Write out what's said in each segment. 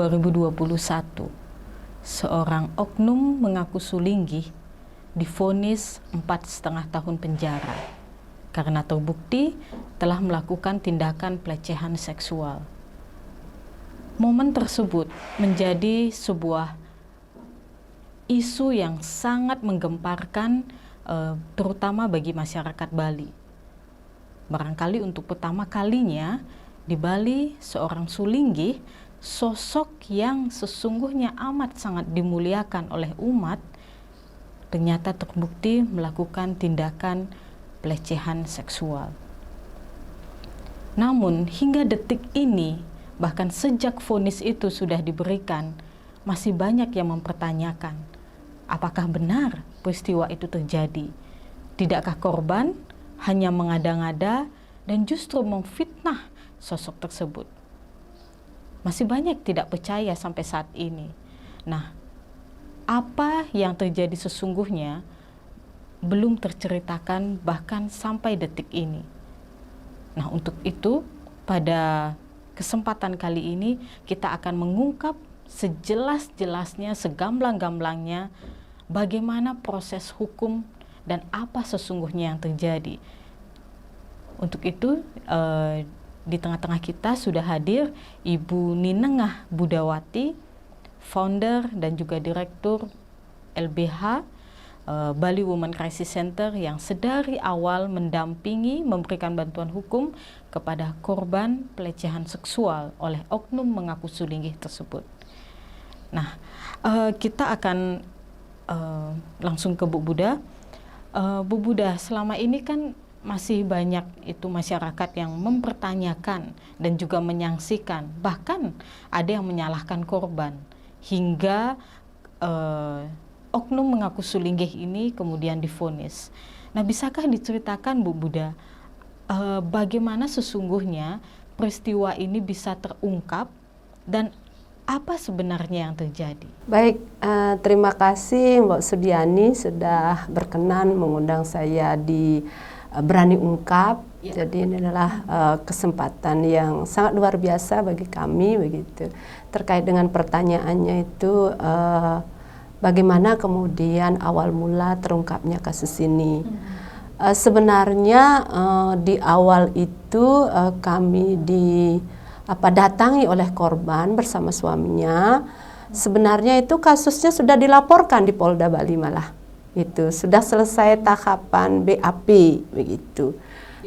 2021, seorang oknum mengaku Sulinggih divonis 4,5 tahun penjara karena terbukti telah melakukan tindakan pelecehan seksual. Momen tersebut menjadi sebuah isu yang sangat menggemparkan, terutama bagi masyarakat Bali. Barangkali untuk pertama kalinya di Bali, seorang Sulinggih, sosok yang sesungguhnya amat sangat dimuliakan oleh umat, ternyata terbukti melakukan tindakan pelecehan seksual. Namun hingga detik ini, bahkan sejak vonis itu sudah diberikan, masih banyak yang mempertanyakan, apakah benar peristiwa itu terjadi? Tidakkah korban hanya mengada-ngada dan justru memfitnah sosok tersebut? Masih banyak tidak percaya sampai saat ini. Nah, apa yang terjadi sesungguhnya belum terceritakan bahkan sampai detik ini. Nah, untuk itu pada kesempatan kali ini kita akan mengungkap sejelas-jelasnya, segamblang-gamblangnya bagaimana proses hukum dan apa sesungguhnya yang terjadi. Untuk itu di tengah-tengah kita sudah hadir Ibu Ninengah Budawati, founder dan juga direktur LBH Bali Women Crisis Center, yang sedari awal mendampingi, memberikan bantuan hukum kepada korban pelecehan seksual oleh oknum mengaku Sulinggih tersebut. Nah, kita akan langsung ke Bu Buda. Bu Buda, selama ini kan masih banyak itu masyarakat yang mempertanyakan dan juga menyaksikan, bahkan ada yang menyalahkan korban, hingga oknum mengaku Sulinggih ini kemudian divonis. Nah, bisakah diceritakan Bu Buda, bagaimana sesungguhnya peristiwa ini bisa terungkap dan apa sebenarnya yang terjadi? Baik, terima kasih Mbak Sudiani sudah berkenan mengundang saya di Berani Ungkap. Ya. Jadi ini adalah kesempatan yang sangat luar biasa bagi kami begitu. Terkait dengan pertanyaannya itu, bagaimana kemudian awal mula terungkapnya kasus ini. Sebenarnya di awal itu kami datangi oleh korban bersama suaminya. Sebenarnya itu kasusnya sudah dilaporkan di Polda Bali malah. Itu sudah selesai tahapan BAP begitu.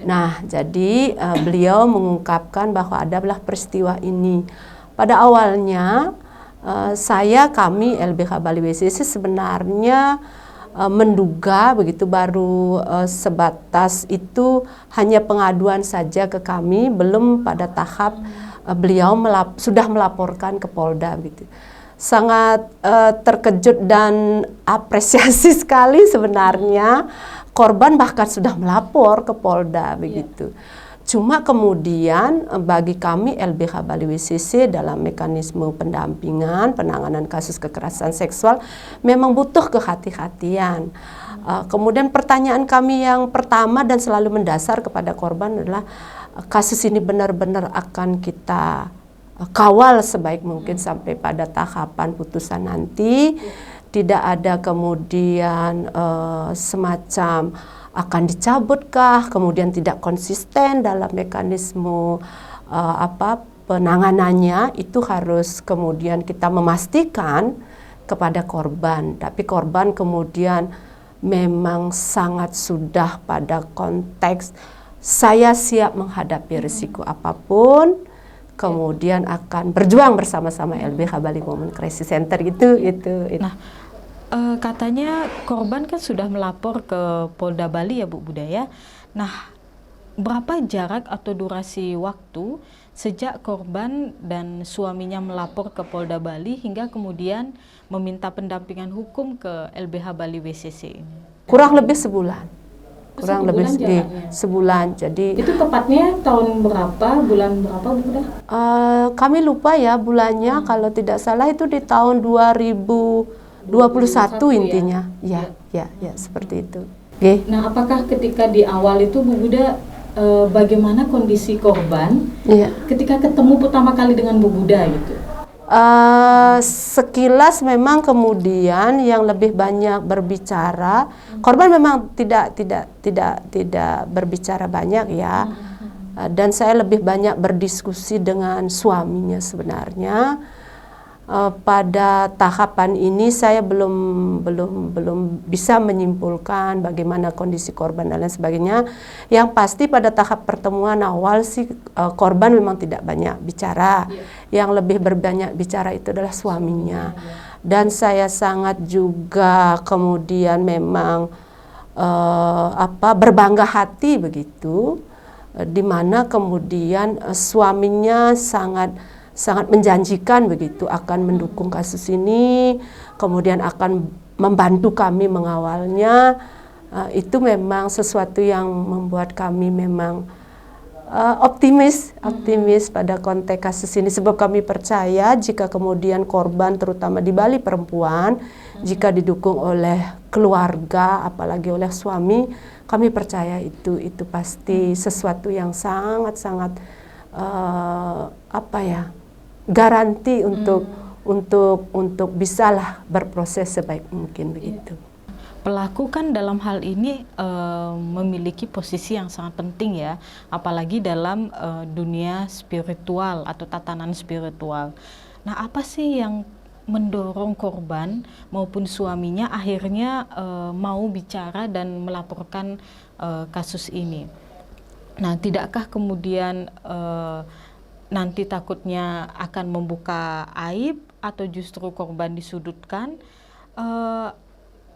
Nah, jadi beliau mengungkapkan bahwa adalah peristiwa ini. Pada awalnya kami LBH Bali WCC sebenarnya menduga begitu, baru sebatas itu hanya pengaduan saja ke kami, belum pada tahap beliau sudah melaporkan ke Polda begitu. Sangat terkejut dan apresiasi sekali sebenarnya, korban bahkan sudah melapor ke Polda begitu. Cuma kemudian bagi kami LBH Bali WCC dalam mekanisme pendampingan penanganan kasus kekerasan seksual memang butuh kehati-hatian. Kemudian pertanyaan kami yang pertama dan selalu mendasar kepada korban adalah, kasus ini benar-benar akan kita kawal sebaik mungkin sampai pada tahapan putusan nanti. Tidak ada kemudian semacam akan dicabutkah, kemudian tidak konsisten dalam mekanisme penanganannya. Itu harus kemudian kita memastikan kepada korban. Tapi korban kemudian memang sangat sudah pada konteks saya siap menghadapi risiko apapun, kemudian akan berjuang bersama-sama LBH Bali Women Crisis Center itu. Nah, katanya korban kan sudah melapor ke Polda Bali ya Bu Budaya. Nah, berapa jarak atau durasi waktu sejak korban dan suaminya melapor ke Polda Bali hingga kemudian meminta pendampingan hukum ke LBH Bali WCC ini? Kurang lebih sebulan. Kurang lebih sebulan. Jadi itu tepatnya tahun berapa, bulan berapa Bu Buda? Kami lupa ya bulannya, kalau tidak salah itu di tahun 2021 intinya. Ya, seperti itu. Okay. Nah, apakah ketika di awal itu Bu Buda, bagaimana kondisi korban ketika ketemu pertama kali dengan Bu Buda gitu? Sekilas memang kemudian yang lebih banyak berbicara, korban memang tidak berbicara banyak ya. Dan saya lebih banyak berdiskusi dengan suaminya sebenarnya. Pada tahapan ini saya belum bisa menyimpulkan bagaimana kondisi korban dan lain sebagainya. Yang pasti pada tahap pertemuan awal sih korban memang tidak banyak bicara. Yang lebih berbanyak bicara itu adalah suaminya. Dan saya sangat juga kemudian memang berbangga hati begitu, di mana kemudian suaminya sangat menjanjikan begitu akan mendukung kasus ini, kemudian akan membantu kami mengawalnya. Itu memang sesuatu yang membuat kami memang optimis pada konteks kasus ini, sebab kami percaya jika kemudian korban terutama di Bali perempuan jika didukung oleh keluarga apalagi oleh suami, kami percaya itu pasti sesuatu yang sangat garanti untuk bisalah berproses sebaik mungkin begitu. Pelaku kan dalam hal ini memiliki posisi yang sangat penting ya, apalagi dalam dunia spiritual atau tatanan spiritual. Nah, apa sih yang mendorong korban maupun suaminya akhirnya mau bicara dan melaporkan kasus ini? Nah, tidakkah kemudian nanti takutnya akan membuka aib atau justru korban disudutkan?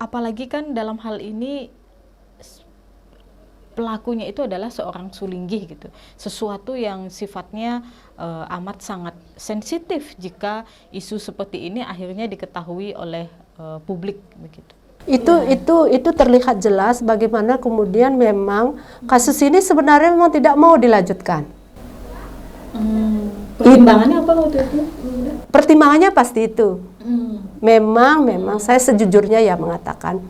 Apalagi kan dalam hal ini pelakunya itu adalah seorang sulinggih gitu, sesuatu yang sifatnya amat sangat sensitif jika isu seperti ini akhirnya diketahui oleh publik begitu. Itu terlihat jelas bagaimana kemudian memang kasus ini sebenarnya memang tidak mau dilanjutkan. Pertimbangannya apa waktu itu? Pertimbangannya pasti itu. Memang saya sejujurnya ya mengatakan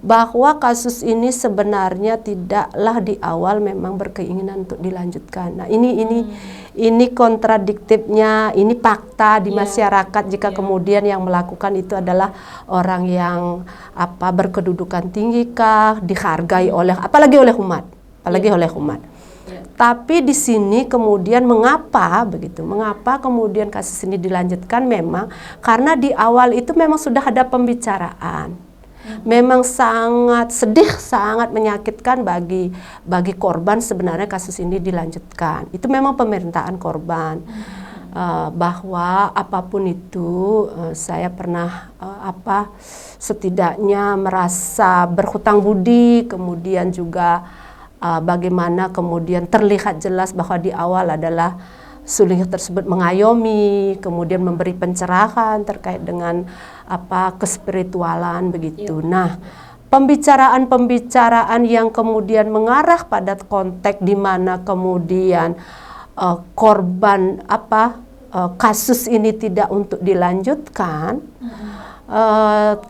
bahwa kasus ini sebenarnya tidaklah di awal memang berkeinginan untuk dilanjutkan. Nah, ini kontradiktifnya, ini fakta di masyarakat jika kemudian yang melakukan itu adalah orang yang berkedudukan tinggi kah, dihargai oleh apalagi oleh umat. Tapi di sini kemudian mengapa kemudian kasus ini dilanjutkan, memang karena di awal itu memang sudah ada pembicaraan. Memang sangat sedih, sangat menyakitkan bagi korban sebenarnya kasus ini dilanjutkan. Itu memang permintaan korban. Bahwa apapun itu saya pernah setidaknya merasa berhutang budi, kemudian juga bagaimana kemudian terlihat jelas bahwa di awal adalah sulinggih tersebut mengayomi, kemudian memberi pencerahan terkait dengan kespiritualan begitu. Nah, pembicaraan yang kemudian mengarah pada konteks di mana kemudian korban kasus ini tidak untuk dilanjutkan.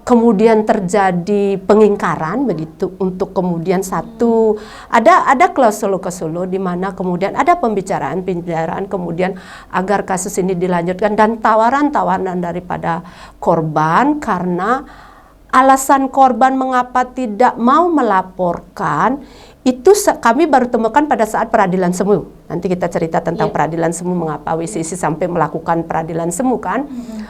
Kemudian terjadi pengingkaran begitu untuk kemudian ada klausul di mana kemudian ada pembicaraan kemudian agar kasus ini dilanjutkan, dan tawaran daripada korban karena alasan korban mengapa tidak mau melaporkan itu kami baru temukan pada saat peradilan semu. Nanti kita cerita tentang peradilan semu, mengapa WCC sampai melakukan peradilan semu kan.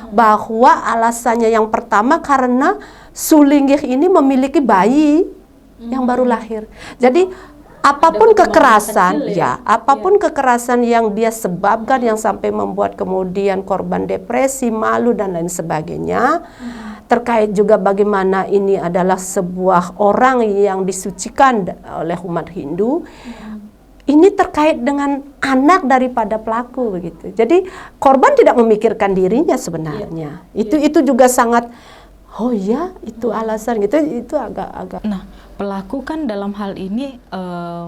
Bahwa alasannya yang pertama karena sulinggih ini memiliki bayi yang baru lahir. Jadi apapun kekerasan kekerasan yang dia sebabkan yang sampai membuat kemudian korban depresi, malu dan lain sebagainya. Terkait juga bagaimana ini adalah sebuah orang yang disucikan oleh umat Hindu. Ini terkait dengan anak daripada pelaku begitu. Jadi korban tidak memikirkan dirinya sebenarnya. Itu juga sangat itu alasan gitu, itu agak. Nah, pelaku kan dalam hal ini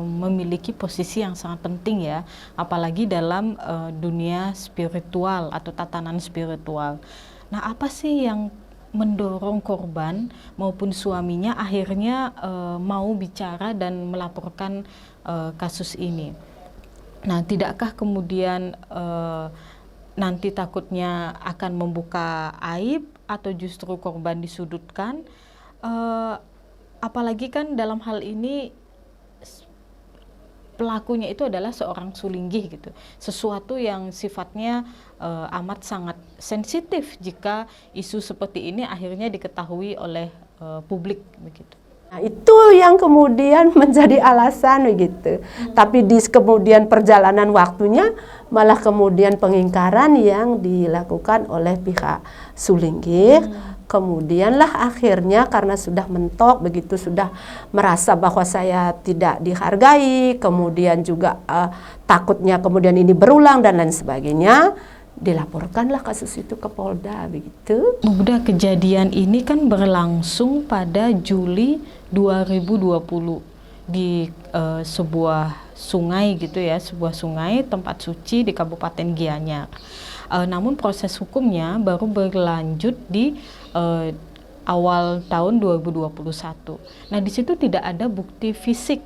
memiliki posisi yang sangat penting ya, apalagi dalam dunia spiritual atau tatanan spiritual. Nah, apa sih yang mendorong korban maupun suaminya akhirnya mau bicara dan melaporkan kasus ini? Nah, tidakkah kemudian nanti takutnya akan membuka aib atau justru korban disudutkan. Apalagi kan dalam hal ini pelakunya itu adalah seorang sulinggih gitu, sesuatu yang sifatnya amat sangat sensitif jika isu seperti ini akhirnya diketahui oleh publik begitu. Nah, itu yang kemudian menjadi alasan begitu. Tapi di kemudian perjalanan waktunya malah kemudian pengingkaran yang dilakukan oleh pihak sulinggih. Kemudianlah akhirnya karena sudah mentok begitu, sudah merasa bahwa saya tidak dihargai, kemudian juga takutnya kemudian ini berulang dan lain sebagainya, dilaporkanlah kasus itu ke Polda begitu. Udah, kejadian ini kan berlangsung pada Juli 2020 di sebuah sungai gitu ya, sebuah sungai tempat suci di Kabupaten Gianyar. Namun proses hukumnya baru berlanjut di awal tahun 2021. Nah, di situ tidak ada bukti fisik.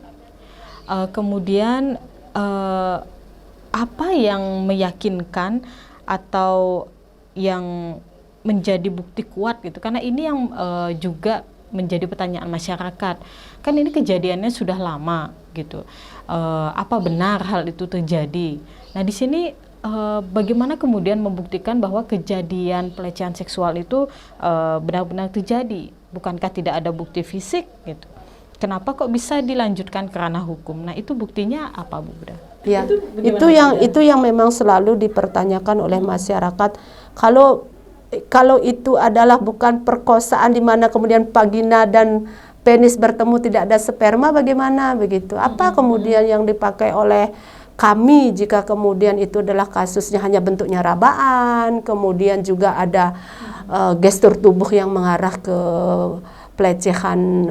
Kemudian apa yang meyakinkan atau yang menjadi bukti kuat gitu? Karena ini yang juga menjadi pertanyaan masyarakat. Kan ini kejadiannya sudah lama gitu. Apa benar hal itu terjadi? Nah, di sini bagaimana kemudian membuktikan bahwa kejadian pelecehan seksual itu benar-benar terjadi? Bukankah tidak ada bukti fisik gitu? Kenapa kok bisa dilanjutkan ke ranah hukum? Nah, itu buktinya apa, Bu Buda? Ya, itu yang memang selalu dipertanyakan oleh masyarakat. Kalau itu adalah bukan perkosaan di mana kemudian vagina dan penis bertemu tidak ada sperma, bagaimana begitu? Apa kemudian yang dipakai oleh kami jika kemudian itu adalah kasusnya hanya bentuknya rabaan, kemudian juga ada gestur tubuh yang mengarah ke pelecehan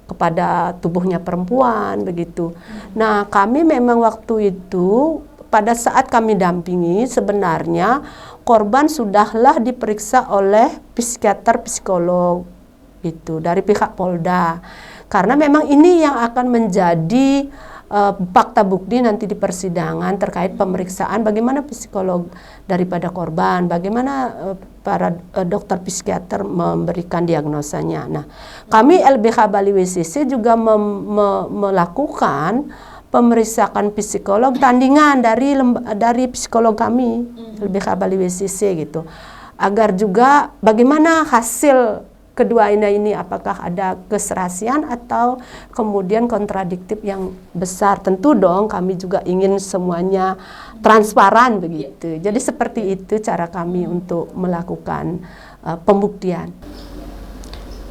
kepada tubuhnya perempuan begitu. Nah, kami memang waktu itu pada saat kami dampingi sebenarnya korban sudahlah diperiksa oleh psikiater psikolog itu dari pihak Polda. Karena memang ini yang akan menjadi fakta bukti nanti di persidangan terkait pemeriksaan bagaimana psikolog daripada korban, bagaimana para dokter psikiater memberikan diagnosanya. Nah, kami LBH Bali WCC juga melakukan pemeriksaan psikolog tandingan dari psikolog kami LBH Bali WCC gitu, agar juga bagaimana hasil kedua ini apakah ada keserasian atau kemudian kontradiktif yang besar. Tentu dong kami juga ingin semuanya transparan begitu. Jadi seperti itu cara kami untuk melakukan pembuktian.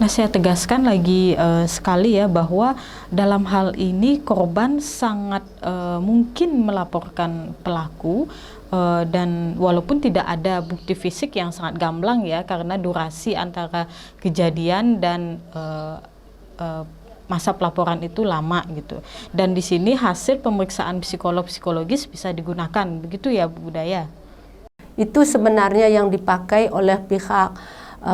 Nah, saya tegaskan lagi sekali ya bahwa dalam hal ini korban sangat mungkin melaporkan pelaku. Dan walaupun tidak ada bukti fisik yang sangat gamblang ya, karena durasi antara kejadian dan masa pelaporan itu lama gitu. Dan di sini hasil pemeriksaan psikologis bisa digunakan, begitu ya Bu Budaya? Itu sebenarnya yang dipakai oleh pihak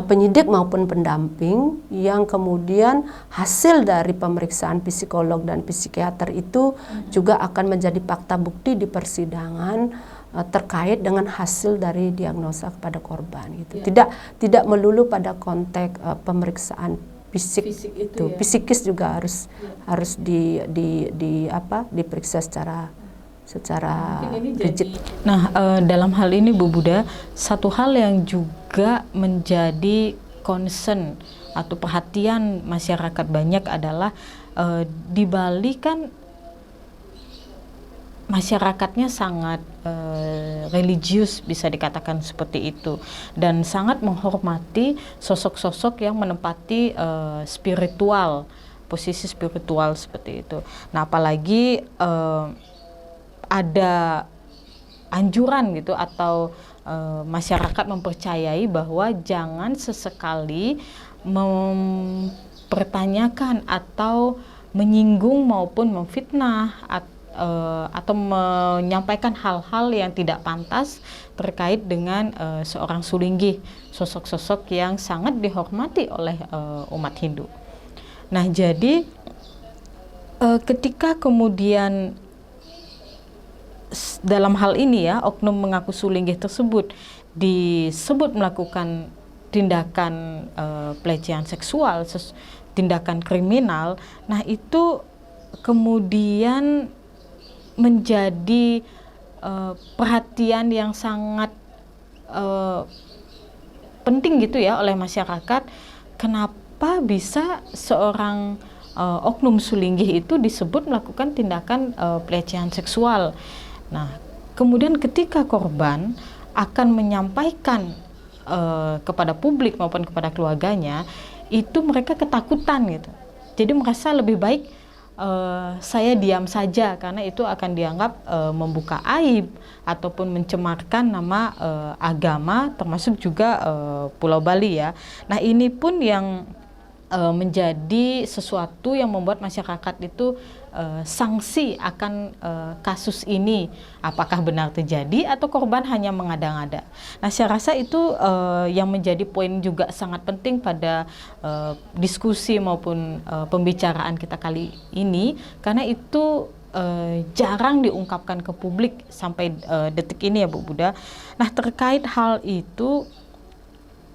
penyidik maupun pendamping, yang kemudian hasil dari pemeriksaan psikolog dan psikiater itu juga akan menjadi fakta bukti di persidangan terkait dengan hasil dari diagnosa kepada korban gitu. Tidak melulu pada konteks pemeriksaan fisik itu. Psikis juga harus diperiksa secara rigid. Nah, dalam hal ini Bu Buda, satu hal yang juga menjadi concern atau perhatian masyarakat banyak adalah di Bali kan masyarakatnya sangat religius, bisa dikatakan seperti itu, dan sangat menghormati sosok-sosok yang menempati posisi spiritual seperti itu. Nah, apalagi ada anjuran gitu atau masyarakat mempercayai bahwa jangan sesekali mempertanyakan atau menyinggung maupun memfitnah atau menyampaikan hal-hal yang tidak pantas terkait dengan seorang sulinggih, sosok-sosok yang sangat dihormati oleh umat Hindu. Nah, jadi ketika kemudian dalam hal ini ya, oknum mengaku sulinggih tersebut disebut melakukan tindakan pelecehan seksual, tindakan kriminal, nah itu kemudian menjadi perhatian yang sangat penting gitu ya oleh masyarakat. Kenapa bisa seorang oknum sulinggih itu disebut melakukan tindakan pelecehan seksual? Nah, kemudian ketika korban akan menyampaikan kepada publik maupun kepada keluarganya, itu mereka ketakutan gitu. Jadi merasa lebih baik saya diam saja, karena itu akan dianggap membuka aib ataupun mencemarkan nama agama, termasuk juga Pulau Bali ya. Nah, ini pun yang menjadi sesuatu yang membuat masyarakat itu sanksi akan kasus ini, apakah benar terjadi atau korban hanya mengada-ngada. Nah, saya rasa itu yang menjadi poin juga sangat penting pada diskusi maupun pembicaraan kita kali ini, karena itu jarang diungkapkan ke publik sampai detik ini ya Bu Buddha. Nah, terkait hal itu,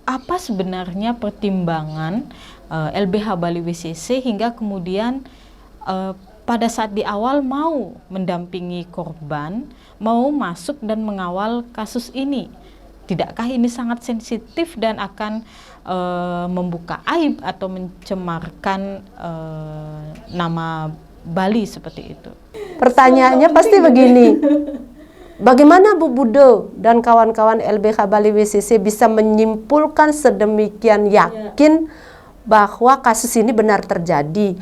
apa sebenarnya pertimbangan LBH Bali WCC hingga kemudian pada saat di awal mau mendampingi korban, mau masuk dan mengawal kasus ini? Tidakkah ini sangat sensitif dan akan membuka aib atau mencemarkan nama Bali seperti itu? Pertanyaannya pasti begini. Bagaimana Bu Budo dan kawan-kawan LBH Bali WCC bisa menyimpulkan sedemikian yakin bahwa kasus ini benar terjadi?